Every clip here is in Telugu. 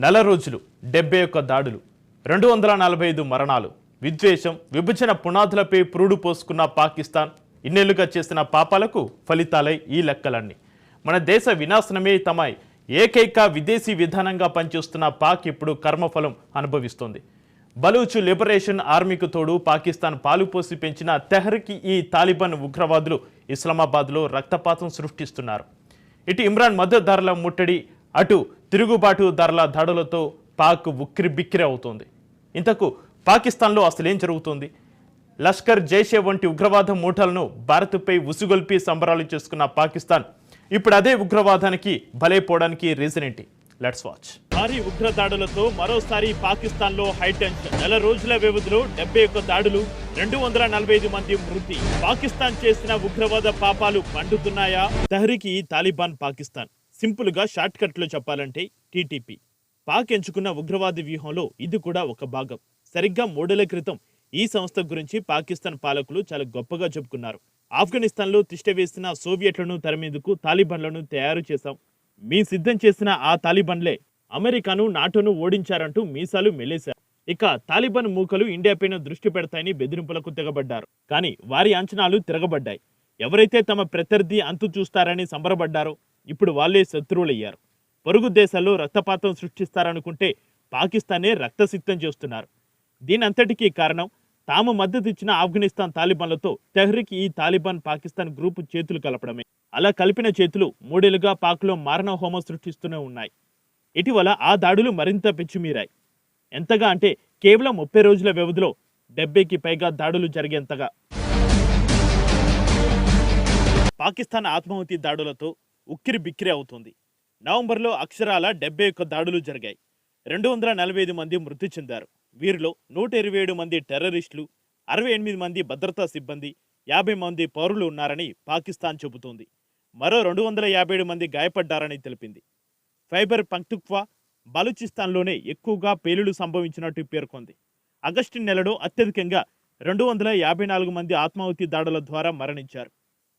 నెల రోజులు 71 దాడులు 245 మరణాలు విద్వేషం విభజన పునాదులపై పురుడు పోసుకున్న పాకిస్తాన్ ఇన్నేళ్లుగా చేసిన పాపాలకు ఫలితాలై ఈ లెక్కలన్నీ మన దేశ వినాశనమే తమ ఏకైక విదేశీ విధానంగా పనిచేస్తున్న పాక్ ఇప్పుడు కర్మఫలం అనుభవిస్తోంది. బలూచ్ లిబరేషన్ ఆర్మీకి తోడు పాకిస్తాన్ పాలుపోసి పెంచిన తెహ్రీక్ ఈ తాలిబాన్ ఉగ్రవాదులు ఇస్లామాబాద్లో రక్తపాతం సృష్టిస్తున్నారు. ఇటు ఇమ్రాన్ మద్దతుదారుల ముట్టడి, అటు తిరుగుబాటుదారుల దాడులతో పాక్ ఉక్కిరిబిక్కిరి అవుతోంది. ఇంతకు పాకిస్తాన్లో అసలేం జరుగుతోంది? లష్కర్ జైషే వంటి ఉగ్రవాద మూటలను భారత్పై ఉసుగొల్పి సంబరాలు చేసుకున్న పాకిస్తాన్ ఇప్పుడు అదే ఉగ్రవాదానికి బలైపోవడానికి రీజన్ ఏంటి? Let's watch. భారీ ఉగ్ర దాడులతో మరోసారి పాకిస్తాన్లో హైటెన్షన్. నెల రోజుల వ్యవధిలో 71 దాడులు, 245 మంది మృతి. పాకిస్తాన్ చేసిన ఉగ్రవాద పాపాలు పండుతున్నాయా? తెహ్రీక్ ఈ తాలిబాన్ పాకిస్తాన్. సింపుల్ గా షార్ట్ కట్ లో చెప్పాలంటే టీటీపీ. పాక్ ఎంచుకున్న ఉగ్రవాద వ్యూహంలో ఇది కూడా ఒక భాగం. సరిగ్గా 3 ఏళ్ల క్రితం ఈ సంస్థ గురించి పాకిస్తాన్ పాలకులు చాలా గొప్పగా చెప్పుకున్నారు. ఆఫ్ఘనిస్తాన్లో తిష్టవేసిన సోవియట్లను తరిమేందుకు తాలిబాన్లను తయారు చేశాం, మీ సిద్ధం చేసిన ఆ తాలిబాన్లే అమెరికాను నాటోను ఓడించారంటూ మీసాలు మెలేశారు. ఇక తాలిబాన్ మూకలు ఇండియాపైన దృష్టి పెడతాయని బెదిరింపులకు తెగబడ్డారు. కానీ వారి అంచనాలు తిరగబడ్డాయి. ఎవరైతే తమ ప్రత్యర్థి అంతు చూస్తారని సంబరపడ్డారో ఇప్పుడు వాళ్లే శత్రువులయ్యారు. పొరుగు దేశాల్లో రక్తపాతం సృష్టిస్తారనుకుంటే పాకిస్తానే రక్తసిక్తం చేస్తున్నారు. దీనంతటికీ కారణం తాము మద్దతిచ్చిన ఆఫ్ఘనిస్తాన్ తాలిబాన్లతో తెహ్రీక్ ఈ తాలిబాన్ పాకిస్తాన్ గ్రూపు చేతులు కలపడమే. అలా కలిపిన చేతులు 3 ఏళ్లుగా పాక్లో మారణ హోమం సృష్టిస్తూనే ఉన్నాయి. ఇటీవల ఆ దాడులు మరింత పెచ్చుమీరాయి. ఎంతగా అంటే కేవలం 30 రోజుల వ్యవధిలో 70కి పైగా దాడులు జరిగేంతగా. పాకిస్తాన్ ఆత్మాహుతి దాడులతో ఉక్కిరి బిక్కిరి అవుతుంది. నవంబర్లో అక్షరాల 71 దాడులు జరిగాయి. 245 మంది మృతి చెందారు. వీరిలో 127 మంది టెర్రరిస్టులు, 68 మంది భద్రతా సిబ్బంది, 50 మంది పౌరులు ఉన్నారని పాకిస్తాన్ చెబుతోంది. మరో 257 మంది గాయపడ్డారని తెలిపింది. ఖైబర్ పఖ్తూన్ఖ్వా, బలూచిస్తాన్లోనే ఎక్కువగా పేలుళ్లు సంభవించినట్టు పేర్కొంది. ఆగస్టు నెలలో అత్యధికంగా 254 మంది ఆత్మాహుతి దాడుల ద్వారా మరణించారు.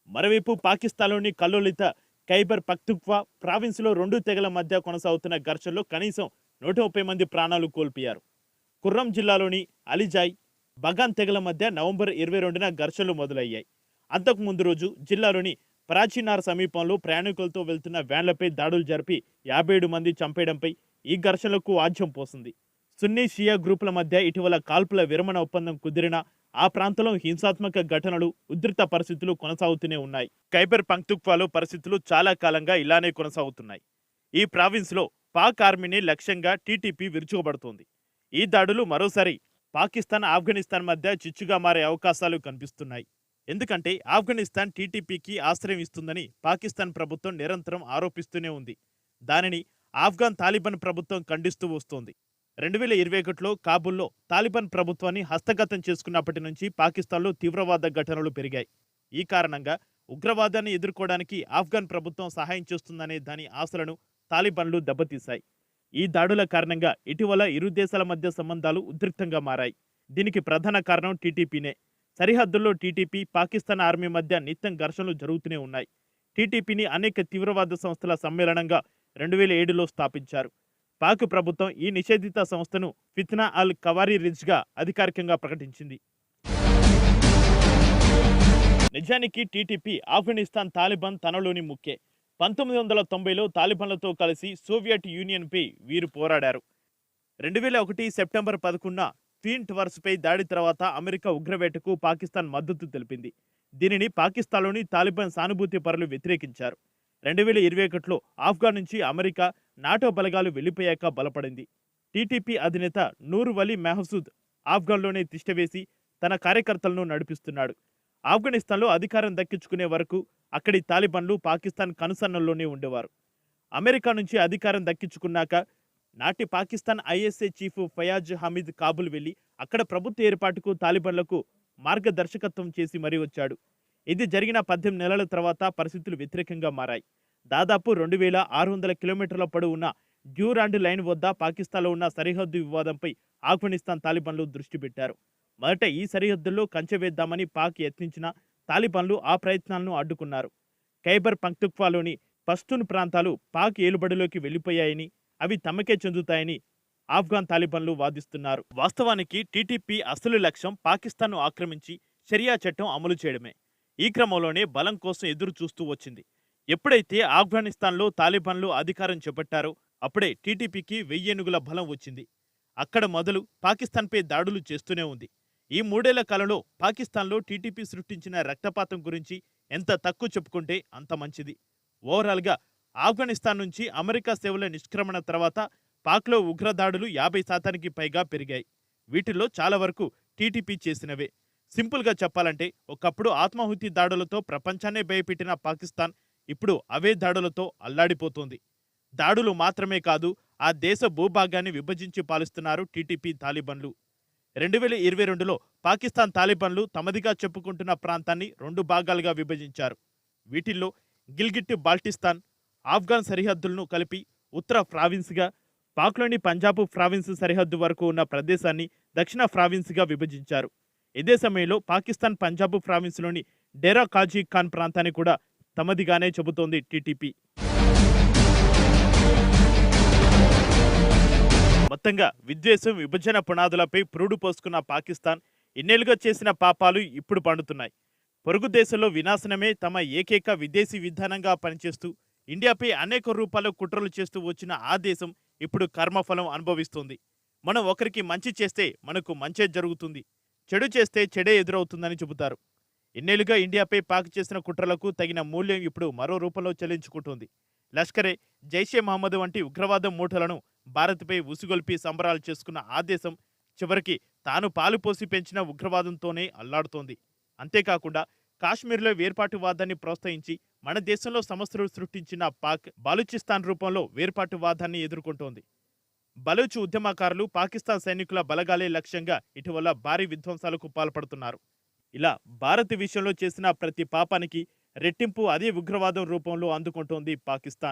మరోవైపు పాకిస్తాన్లోని కల్లోలిత ఖైబర్ పఖ్తూన్ఖ్వా ప్రావిన్స్లో 2 తెగల మధ్య కొనసాగుతున్న ఘర్షణలో కనీసం 130 మంది ప్రాణాలు కోల్పోయారు. కుర్రం జిల్లాలోని అలీజాయ్, బగాన్ తెగల మధ్య నవంబర్ 22న ఘర్షణలు మొదలయ్యాయి. అంతకు ముందు రోజు జిల్లాలోని ప్రాచీనార్ సమీపంలో ప్రయాణికులతో వెళ్తున్న వ్యాన్లపై దాడులు జరిపి 57 మంది చంపేయడంపై ఈ ఘర్షణలకు ఆజ్యం పోసింది. సున్నీ షియా గ్రూపుల మధ్య ఇటీవల కాల్పుల విరమణ ఒప్పందం కుదిరినా ఆ ప్రాంతంలో హింసాత్మక ఘటనలు, ఉద్రిక్త పరిస్థితులు కొనసాగుతూనే ఉన్నాయి. ఖైబర్ పఖ్తూన్ఖ్వాలో పరిస్థితులు చాలా కాలంగా ఇలానే కొనసాగుతున్నాయి. ఈ ప్రావిన్స్లో పాక్ ఆర్మీని లక్ష్యంగా టీటీపీ విరుచుకుపడుతోంది. ఈ దాడులు మరోసారి పాకిస్తాన్ ఆఫ్ఘనిస్తాన్ మధ్య చిచ్చుగా మారే అవకాశాలు కనిపిస్తున్నాయి. ఎందుకంటే ఆఫ్ఘనిస్తాన్ టీటీపీకి ఆశ్రయం ఇస్తుందని పాకిస్తాన్ ప్రభుత్వం నిరంతరం ఆరోపిస్తూనే ఉంది. దానిని ఆఫ్ఘాన్ తాలిబాన్ ప్రభుత్వం ఖండిస్తూ వస్తోంది. 2021లో కాబూల్లో తాలిబాన్ ప్రభుత్వాన్ని హస్తగతం చేసుకున్నప్పటి నుంచి పాకిస్తాన్లో తీవ్రవాద ఘటనలు పెరిగాయి. ఈ కారణంగా ఉగ్రవాదాన్ని ఎదుర్కోవడానికి ఆఫ్ఘాన్ ప్రభుత్వం సహాయం చేస్తుందనే దాని ఆశలను తాలిబాన్లు దెబ్బతీశాయి. ఈ దాడుల కారణంగా ఇటీవల ఇరు దేశాల మధ్య సంబంధాలు ఉద్రిక్తంగా మారాయి. దీనికి ప్రధాన కారణం టీటీపీనే. సరిహద్దుల్లో టీటీపీ, పాకిస్తాన్ ఆర్మీ మధ్య నిత్యం ఘర్షణలు జరుగుతూనే ఉన్నాయి. టీటీపీని అనేక తీవ్రవాద సంస్థల సమ్మేళనంగా 2007లో స్థాపించారు. పాక్ ప్రభుత్వం ఈ నిషేధిత సంస్థను ఫిత్నా అల్ ఖవారీ రిజ్గా అధికారికంగా ప్రకటించింది. నిజానికి టీటీపీ ఆఫ్ఘనిస్తాన్ తాలిబాన్ తనలోని ముఖ్యే. 1990లో తాలిబాన్లతో కలిసి సోవియట్ యూనియన్పై వీరు పోరాడారు. 2001 సెప్టెంబర్ 11న ట్విన్ టవర్స్పై దాడి తర్వాత అమెరికా ఉగ్రవేటకు పాకిస్తాన్ మద్దతు తెలిపింది. దీనిని పాకిస్తాన్లోని తాలిబాన్ సానుభూతి పరులు వ్యతిరేకించారు. 2021లో ఆఫ్ఘాన్ నుంచి అమెరికా, నాటో బలగాలు వెళ్లిపోయాక బలపడింది. టీటీపీ అధినేత నూర్ వలీ మెహసూద్ ఆఫ్ఘాన్లోనే తిష్టవేసి తన కార్యకర్తలను నడిపిస్తున్నాడు. ఆఫ్ఘనిస్తాన్లో అధికారం దక్కించుకునే వరకు అక్కడి తాలిబాన్లు పాకిస్తాన్ కనుసన్నల్లోనే ఉండేవారు. అమెరికా నుంచి అధికారం దక్కించుకున్నాక నాటి పాకిస్తాన్ ఐఎస్ఐ చీఫ్ ఫయాజ్ హమీద్ కాబుల్ వెళ్లి అక్కడ ప్రభుత్వ ఏర్పాటుకు తాలిబాన్లకు మార్గదర్శకత్వం చేసి మరీ వచ్చాడు. ఇది జరిగిన 18 నెలల తర్వాత పరిస్థితులు వ్యతిరేకంగా మారాయి. దాదాపు 2600 కిలోమీటర్ల పొడవు ఉన్న డ్యూరాండ్ లైన్ వద్ద పాకిస్తాన్లో ఉన్న సరిహద్దు వివాదంపై ఆఫ్ఘనిస్తాన్ తాలిబాన్లు దృష్టి పెట్టారు. మొదట ఈ సరిహద్దుల్లో కంచె వేద్దామని పాక్ యత్నించిన తాలిబాన్లు ఆ ప్రయత్నాలను అడ్డుకున్నారు. ఖైబర్ పఖ్తూన్ఖ్వాలోని పష్తూన్ ప్రాంతాలు పాక్ ఏలుబడిలోకి వెళ్లిపోయాయని, అవి తమకే చెందుతాయని ఆఫ్ఘాన్ తాలిబాన్లు వాదిస్తున్నారు. వాస్తవానికి టీటీపీ అసలు లక్ష్యం పాకిస్తాన్ను ఆక్రమించి షరియా చట్టం అమలు చేయడమే. ఈ క్రమంలోనే బలం కోసం ఎదురు చూస్తూ వచ్చింది. ఎప్పుడైతే ఆఫ్ఘనిస్తాన్లో తాలిబాన్లు అధికారం చేపట్టారో అప్పుడే టీటీపీకి వెయ్యేనుగుల బలం వచ్చింది. అక్కడ మొదలు పాకిస్తాన్పై దాడులు చేస్తూనే ఉంది. ఈ 3 ఏళ్ల కాలంలో పాకిస్తాన్లో టీటీపీ సృష్టించిన రక్తపాతం గురించి ఎంత తక్కువ చెప్పుకుంటే అంత మంచిది. ఓవరాల్గా ఆఫ్ఘనిస్తాన్ నుంచి అమెరికా సేవల నిష్క్రమణ తర్వాత పాక్లో ఉగ్రదాడులు 50% పైగా పెరిగాయి. వీటిల్లో చాలా వరకు టీటీపీ చేసినవే. సింపుల్గా చెప్పాలంటే ఒకప్పుడు ఆత్మాహుతి దాడులతో ప్రపంచాన్నే భయపెట్టిన పాకిస్తాన్ ఇప్పుడు అవే దాడులతో అల్లాడిపోతోంది. దాడులు మాత్రమే కాదు, ఆ దేశ భూభాగాన్ని విభజించి పాలిస్తున్నారు టీటీపీ తాలిబాన్లు. 2022లో పాకిస్తాన్ తాలిబాన్లు తమదిగా చెప్పుకుంటున్న ప్రాంతాన్ని 2 భాగాలుగా విభజించారు. వీటిల్లో గిల్గిట్ బాల్టిస్తాన్, ఆఫ్ఘాన్ సరిహద్దులను కలిపి ఉత్తర ప్రావిన్స్గా, పాక్లోని పంజాబ్ ప్రావిన్స్ సరిహద్దు వరకు ఉన్న ప్రదేశాన్ని దక్షిణ ప్రావిన్స్గా విభజించారు. ఇదే సమయంలో పాకిస్తాన్ పంజాబ్ ప్రావిన్స్లోని డేరా కాజీ ఖాన్ ప్రాంతాన్ని కూడా తమదిగానే చెబుతోంది టీటీపీ. మొత్తంగా విద్వేషం, విభజన పునాదులపై పురుడు పోసుకున్న పాకిస్తాన్ ఇన్నేళ్లుగా చేసిన పాపాలు ఇప్పుడు పండుతున్నాయి. పొరుగు దేశంలో వినాశనమే తమ ఏకైక విదేశీ విధానంగా పనిచేస్తూ ఇండియాపై అనేక రూపాల్లో కుట్రలు చేస్తూ వచ్చిన ఆ దేశం ఇప్పుడు కర్మఫలం అనుభవిస్తోంది. మనం ఒకరికి మంచి చేస్తే మనకు మంచే జరుగుతుంది, చెడు చేస్తే చెడే ఎదురవుతుందని చెబుతారు. ఇన్నేళ్లుగా ఇండియాపై పాక్ చేసిన కుట్రలకు తగిన మూల్యం ఇప్పుడు మరో రూపంలో చెల్లించుకుంటోంది. లష్కరే, జైషే మహమ్మద్ వంటి ఉగ్రవాద మూటలను భారత్పై ఉసిగొల్పి సంబరాలు చేసుకున్న ఆ దేశం చివరికి తాను పాలుపోసి పెంచిన ఉగ్రవాదంతోనే అల్లాడుతోంది. అంతేకాకుండా కాశ్మీర్లో వేర్పాటువాదాన్ని ప్రోత్సహించి మన దేశంలో సమస్యలు సృష్టించిన పాక్ బాలూచిస్తాన్ రూపంలో వేర్పాటువాదాన్ని ఎదుర్కొంటోంది. బలూచ్ ఉద్యమకారులు పాకిస్తాన్ సైనికుల బలగాలే లక్ష్యంగా ఇటీవల భారీ విధ్వంసాలకు పాల్పడుతున్నారు. ఇలా భారత్ విషయంలో చేసిన ప్రతి పాపానికి రెట్టింపు అదే ఉగ్రవాదం రూపంలో అందుకుంటోంది పాకిస్తాన్.